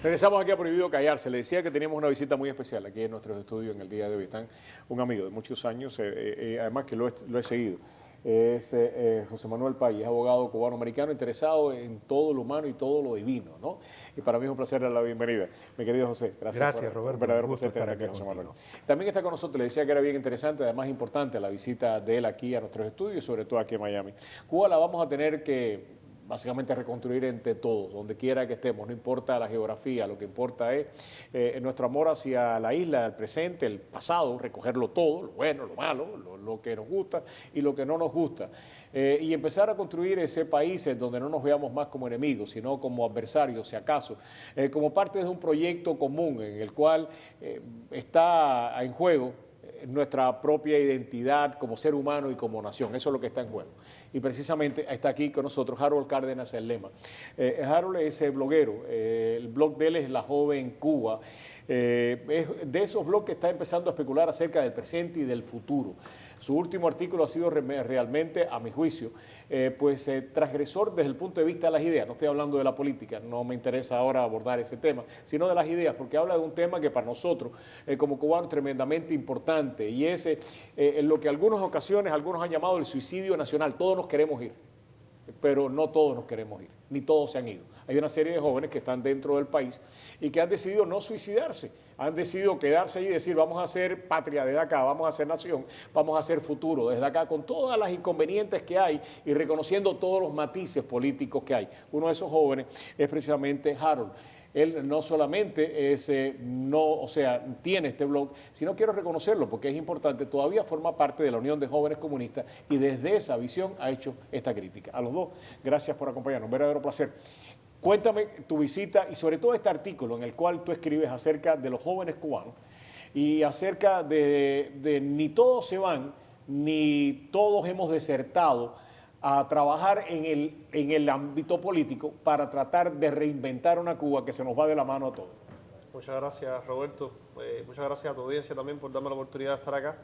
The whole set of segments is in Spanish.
Regresamos aquí a Prohibido Callarse. Le decía que teníamos una visita muy especial aquí en nuestros estudios en el día de hoy. Están un amigo de muchos años, además que lo he seguido. Es José Manuel Pay, es abogado cubano-americano interesado en todo lo humano y todo lo divino, ¿no? Y para mí es un placer darle la bienvenida. Mi querido José, gracias Roberto. Un verdadero placer tenerte aquí, José Manuel. También está con nosotros, le decía que era bien interesante, además importante la visita de él aquí a nuestros estudios, sobre todo aquí en Miami. Cuba la vamos a tener que básicamente reconstruir entre todos, donde quiera que estemos, no importa la geografía, lo que importa es nuestro amor hacia la isla, el presente, el pasado, recogerlo todo, lo bueno, lo malo, lo que nos gusta y lo que no nos gusta. Y empezar a construir ese país donde no nos veamos más como enemigos, sino como adversarios, si acaso, como parte de un proyecto común en el cual está en juego nuestra propia identidad como ser humano y como nación. Eso es lo que está en juego. Y precisamente está aquí con nosotros Harold Cárdenas el Lema. Harold es bloguero. El blog de él es La Joven Cuba. Es de esos blogs que está empezando a especular acerca del presente y del futuro. Su último artículo ha sido realmente, a mi juicio, transgresor desde el punto de vista de las ideas. No estoy hablando de la política, no me interesa ahora abordar ese tema, sino de las ideas, porque habla de un tema que para nosotros, como cubanos, es tremendamente importante, y es en lo que en algunas ocasiones algunos han llamado el suicidio nacional. Todos nos queremos ir, pero no todos nos queremos ir, ni todos se han ido. Hay una serie de jóvenes que están dentro del país y que han decidido no suicidarse, han decidido quedarse allí y decir vamos a ser patria desde acá, vamos a ser nación, vamos a ser futuro desde acá, con todas las inconvenientes que hay y reconociendo todos los matices políticos que hay. Uno de esos jóvenes es precisamente Harold. Él no solamente tiene este blog, sino quiero reconocerlo porque es importante, todavía forma parte de la Unión de Jóvenes Comunistas y desde esa visión ha hecho esta crítica. A los dos, gracias por acompañarnos, un verdadero placer. Cuéntame tu visita y sobre todo este artículo en el cual tú escribes acerca de los jóvenes cubanos y acerca de ni todos se van, ni todos hemos desertado a trabajar en el ámbito político para tratar de reinventar una Cuba que se nos va de la mano a todos. Muchas gracias, Roberto. Muchas gracias a tu audiencia también por darme la oportunidad de estar acá.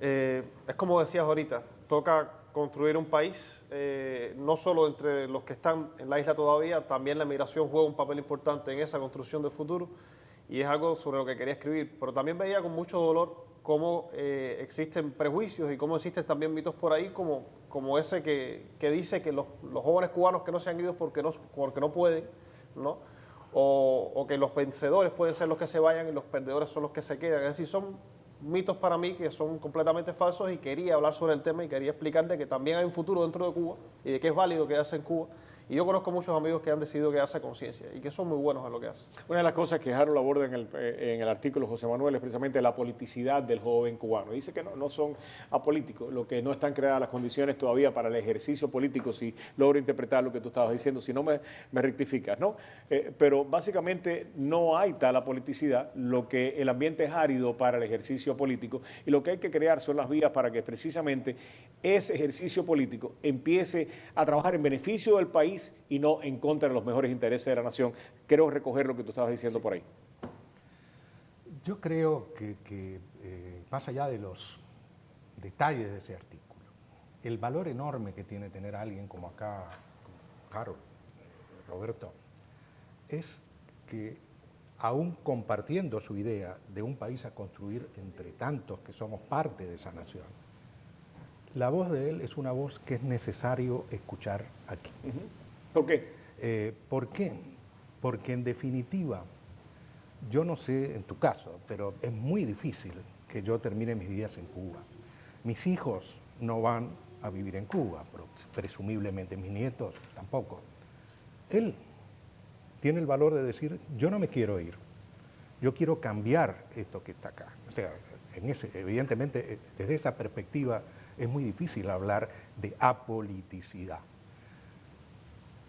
Es como decías ahorita, toca construir un país, no solo entre los que están en la isla todavía, también la migración juega un papel importante en esa construcción del futuro y es algo sobre lo que quería escribir, pero también veía con mucho dolor cómo existen prejuicios y cómo existen también mitos por ahí, como ese que dice que los jóvenes cubanos que no se han ido porque no pueden, ¿no? O que los vencedores pueden ser los que se vayan y los perdedores son los que se quedan. Es decir, son mitos para mí que son completamente falsos y quería hablar sobre el tema y quería explicar que también hay un futuro dentro de Cuba y de que es válido quedarse en Cuba. Y yo conozco muchos amigos que han decidido quedarse a conciencia y que son muy buenos en lo que hacen. Una de las cosas que Harold aborda en el artículo José Manuel es precisamente la politicidad del joven cubano. Dice que no son apolíticos, lo que no están creadas las condiciones todavía para el ejercicio político, si logro interpretar lo que tú estabas diciendo, si no me rectificas, ¿no? Pero básicamente no hay tal apoliticidad, lo que el ambiente es árido para el ejercicio político y lo que hay que crear son las vías para que precisamente ese ejercicio político empiece a trabajar en beneficio del país y no en contra de los mejores intereses de la nación. Quiero recoger lo que tú estabas diciendo por ahí. Yo creo que más allá de los detalles de ese artículo, el valor enorme que tiene tener a alguien como acá, como Harold, Roberto, es que aún compartiendo su idea de un país a construir entre tantos que somos parte de esa nación, la voz de él es una voz que es necesario escuchar aquí. ¿Por qué? ¿Por qué? Porque en definitiva, yo no sé en tu caso, pero es muy difícil que yo termine mis días en Cuba. Mis hijos no van a vivir en Cuba, presumiblemente mis nietos tampoco. Él tiene el valor de decir, yo no me quiero ir, yo quiero cambiar esto que está acá. O sea, evidentemente, desde esa perspectiva, es muy difícil hablar de apoliticidad.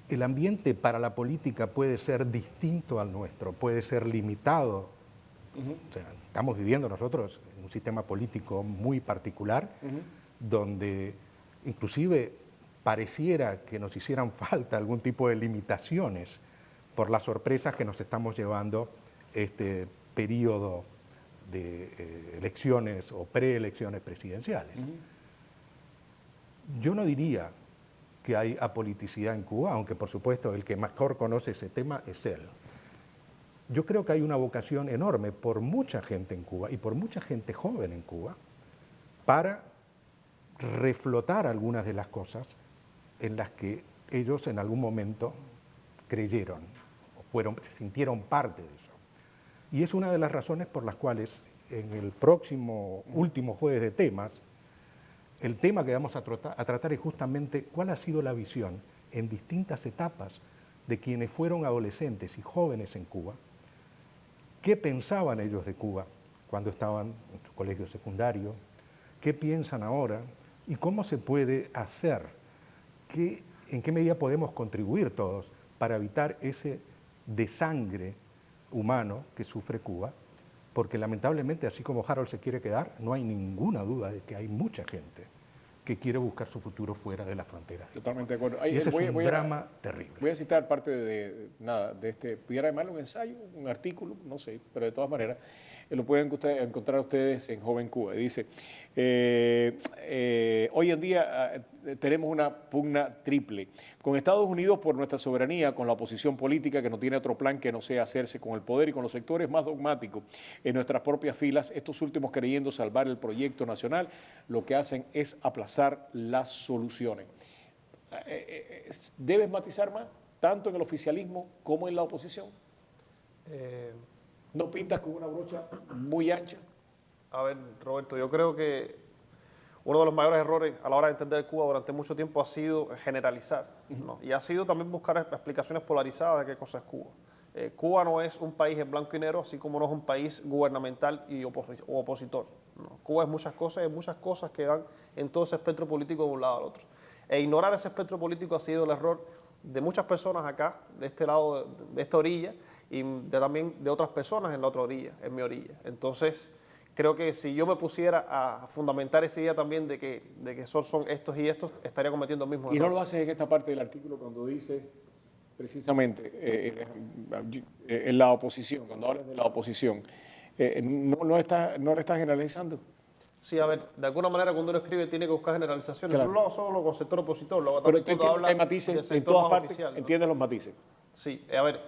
El ambiente para la política puede ser distinto al nuestro, puede ser limitado. O sea, estamos viviendo nosotros en un sistema político muy particular, donde inclusive pareciera que nos hicieran falta algún tipo de limitaciones por las sorpresas que nos estamos llevando este periodo de elecciones o preelecciones presidenciales. Yo no diría que hay apoliticidad en Cuba, aunque por supuesto el que mejor conoce ese tema es él. Yo creo que hay una vocación enorme por mucha gente en Cuba y por mucha gente joven en Cuba para reflotar algunas de las cosas en las que ellos en algún momento creyeron o se sintieron parte de eso. Y es una de las razones por las cuales en el próximo último jueves de temas, el tema que vamos a tratar es justamente cuál ha sido la visión en distintas etapas de quienes fueron adolescentes y jóvenes en Cuba, qué pensaban ellos de Cuba cuando estaban en su colegio secundario, qué piensan ahora y cómo se puede hacer, en qué medida podemos contribuir todos para evitar ese desangre humano que sufre Cuba, porque lamentablemente, así como Harold se quiere quedar, no hay ninguna duda de que hay mucha gente que quiere buscar su futuro fuera de las fronteras. Totalmente de acuerdo. Y ese es un drama terrible. Voy a citar parte de este, pudiera llamarlo un ensayo, un artículo, no sé, pero de todas maneras, lo pueden encontrar ustedes en Joven Cuba. Dice, hoy en día tenemos una pugna triple. Con Estados Unidos por nuestra soberanía, con la oposición política que no tiene otro plan que no sea hacerse con el poder y con los sectores más dogmáticos en nuestras propias filas, estos últimos creyendo salvar el proyecto nacional, lo que hacen es aplazar las soluciones. ¿Debes matizar más, tanto en el oficialismo como en la oposición? ¿No pintas con una brocha muy ancha? A ver, Roberto, yo creo que uno de los mayores errores a la hora de entender Cuba durante mucho tiempo ha sido generalizar, ¿no? Y ha sido también buscar explicaciones polarizadas de qué cosa es Cuba. Cuba no es un país en blanco y negro, así como no es un país gubernamental y opositor, ¿no? Cuba es muchas cosas, hay muchas cosas que van en todo ese espectro político de un lado al otro. E ignorar ese espectro político ha sido el error de muchas personas acá, de este lado, de esta orilla, y también de otras personas en la otra orilla, en mi orilla. Entonces, creo que si yo me pusiera a fundamentar esa idea también de que son estos y estos, estaría cometiendo el mismo error. Y no lo haces en esta parte del artículo cuando dice, precisamente, en la oposición, cuando hablas de la oposición, no le estás generalizando. Sí, a ver, de alguna manera cuando uno escribe tiene que buscar generalizaciones. Claro. No lo hago solo con sector opositor, lo hago Pero también tú cuando entiendes que hay habla matices del en sector todas más partes, oficial, ¿no? entiendes los matices. Sí, a ver,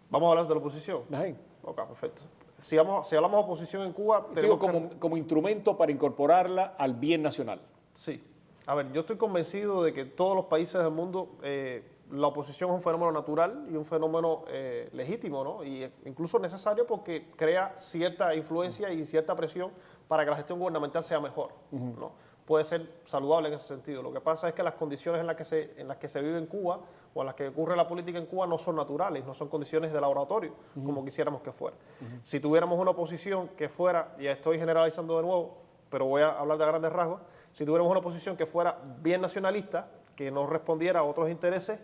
vamos a hablar de la oposición. Ajá. Ok, perfecto. Si hablamos de oposición en Cuba, Digo, como instrumento para incorporarla al bien nacional. Sí. A ver, yo estoy convencido de que todos los países del mundo, la oposición es un fenómeno natural y un fenómeno legítimo, ¿no? Y incluso necesario porque crea cierta influencia y cierta presión para que la gestión gubernamental sea mejor, ¿no? Puede ser saludable en ese sentido. Lo que pasa es que las condiciones en las que se vive en Cuba o en las que ocurre la política en Cuba no son naturales, no son condiciones de laboratorio, como quisiéramos que fuera. Si tuviéramos una oposición que fuera, y estoy generalizando de nuevo, pero voy a hablar de grandes rasgos, si tuviéramos una oposición que fuera bien nacionalista, que no respondiera a otros intereses,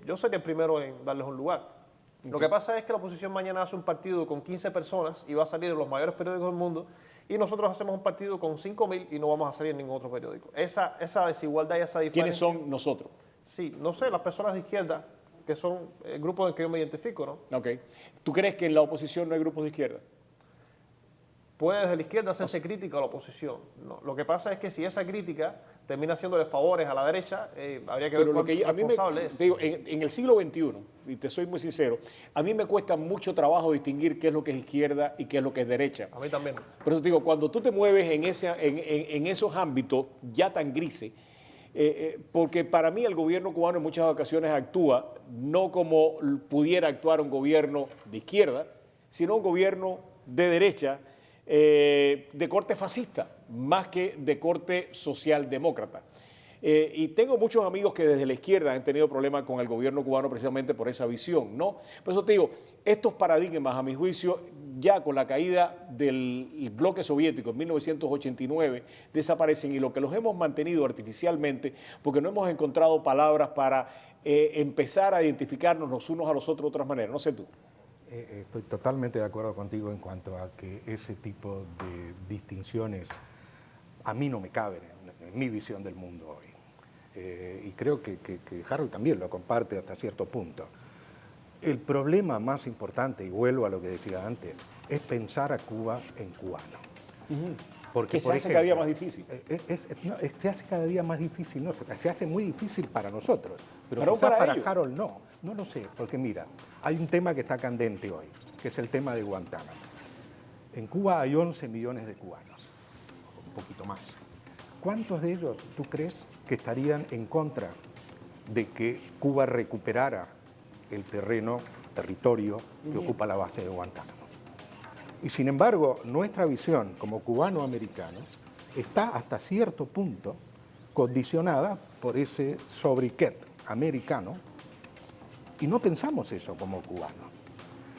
yo sería el primero en darles un lugar. Lo que pasa es que la oposición mañana hace un partido con 15 personas y va a salir en los mayores periódicos del mundo, y nosotros hacemos un partido con 5.000 y no vamos a salir en ningún otro periódico. Esa desigualdad y esa diferencia... ¿Quiénes son nosotros? Sí, no sé, las personas de izquierda, que son el grupo en el que yo me identifico, ¿no? Ok. ¿Tú crees que en la oposición no hay grupos de izquierda? Puede desde la izquierda hacerse crítica a la oposición, ¿no? Lo que pasa es que si esa crítica termina haciéndole favores a la derecha, habría que ver Pero lo que a mí responsable es. te digo, en el siglo XXI, y te soy muy sincero, a mí me cuesta mucho trabajo distinguir qué es lo que es izquierda y qué es lo que es derecha. A mí también. Por eso te digo, cuando tú te mueves en esos ámbitos ya tan grises, porque para mí el gobierno cubano en muchas ocasiones actúa no como pudiera actuar un gobierno de izquierda, sino un gobierno de derecha, de corte fascista, más que de corte socialdemócrata. Y tengo muchos amigos que desde la izquierda han tenido problemas con el gobierno cubano precisamente por esa visión, ¿no? Por eso te digo, estos paradigmas, a mi juicio, ya con la caída del bloque soviético en 1989, desaparecen, y lo que los hemos mantenido artificialmente, porque no hemos encontrado palabras para empezar a identificarnos los unos a los otros de otras maneras. No sé tú. Estoy totalmente de acuerdo contigo en cuanto a que ese tipo de distinciones a mí no me caben en mi visión del mundo hoy. Y creo que Harold también lo comparte hasta cierto punto. El problema más importante, y vuelvo a lo que decía antes, es pensar a Cuba en cubano. Porque, Que se por hace cada día ejemplo, más difícil. se hace cada día más difícil, no, se hace muy difícil para nosotros, pero Pero quizás para para ellos. Harold no lo sé, porque mira, hay un tema que está candente hoy, que es el tema de Guantánamo. En Cuba hay 11 millones de cubanos, un poquito más. ¿Cuántos de ellos tú crees que estarían en contra de que Cuba recuperara el territorio que ocupa la base de Guantánamo? Y sin embargo, nuestra visión como cubano-americanos está hasta cierto punto condicionada por ese sobriquet americano y no pensamos eso como cubanos.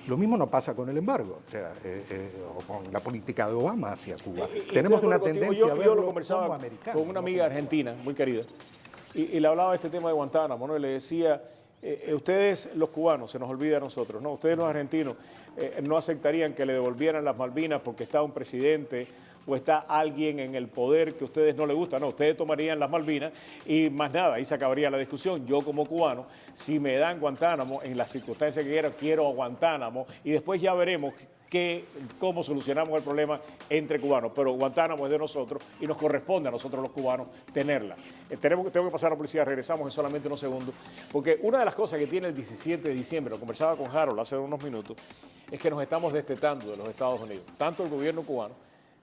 Lo mismo no pasa con el embargo, o con la política de Obama hacia Cuba. Tenemos una tendencia a yo verlo lo como conversaba americano. con una amiga argentina, muy querida, y le hablaba de este tema de Guantánamo, ¿no? Y le decía, ustedes los cubanos, se nos olvida a nosotros, ¿no? Ustedes los argentinos no aceptarían que le devolvieran las Malvinas porque está un presidente o está alguien en el poder que a ustedes no les gusta. No, ustedes tomarían las Malvinas y más nada, ahí se acabaría la discusión. Yo como cubano, si me dan Guantánamo, en las circunstancias que quiero a Guantánamo y después ya veremos cómo solucionamos el problema entre cubanos. Pero Guantánamo es de nosotros y nos corresponde a nosotros los cubanos tenerla. Tengo que pasar a la policía, regresamos en solamente unos segundos, porque una de las cosas que tiene el 17 de diciembre, lo conversaba con Harold hace unos minutos, es que nos estamos destetando de los Estados Unidos, tanto el gobierno cubano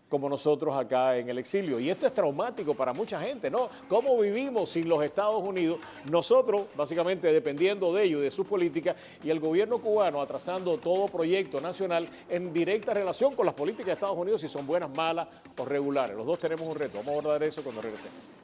como nosotros acá en el exilio. Y esto es traumático para mucha gente, ¿no? ¿Cómo vivimos sin los Estados Unidos? Nosotros, básicamente, dependiendo de ellos, de sus políticas, y el gobierno cubano atrasando todo proyecto nacional en directa relación con las políticas de Estados Unidos, si son buenas, malas o regulares. Los dos tenemos un reto. Vamos a abordar eso cuando regresemos.